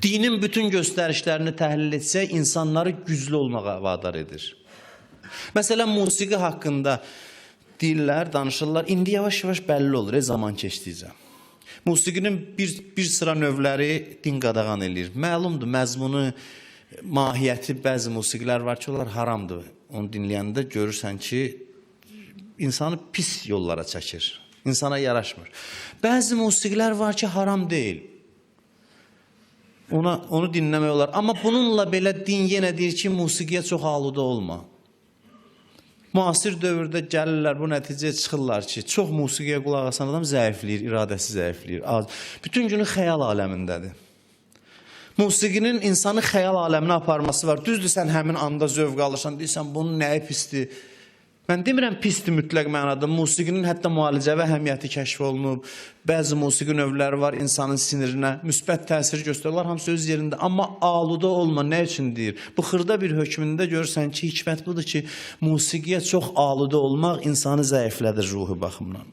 Dinin bütün göstərişlərini təhlil etsək, insanları güclü olmağa vadar edir. Məsələn, musiqi haqqında deyirlər, danışırlar. İndi yavaş-yavaş bəlli olur, zaman keçdikcə. Musiqinin bir sıra növləri din qadağan edir. Məlumdur, məzmunu, mahiyyəti bəzi musiqilər var ki, onlar haramdır. Onu dinləyəndə görürsən ki, insanı pis yollara çəkir. İnsana yaraşmır. Bəzi musiqilər var ki, haram deyil. Onu dinləmək olar. Amma bununla belə din yenə deyir ki, musiqiyə çox aluda olma. Müasir dövrdə gəlirlər, bu nəticəyə çıxırlar ki, çox musiqiyə qulaq asan adam zəifləyir, iradəsi zəifləyir. Bütün günü xəyal aləmindədir. Musiqinin insanı xəyal aləminə aparması var. Düzdür, sən həmin anda zövq alırsan, deyirsən, bunun nəyi pisdir? Mən demirəm pisdir mütləq mənada. Musiqinin hətta müalicəvi əhəmiyyəti kəşf olunub. Bəzi musiqi növləri var, insanın sinirinə müsbət təsir göstərirlər, hamısı öz yerində. Amma aluda olma, nə üçün deyir? Bu xırda bir hökmündə görürsən ki, hikmət budur ki, musiqiyə çox aluda olmaq insanı zəiflədir ruhi baxımdan.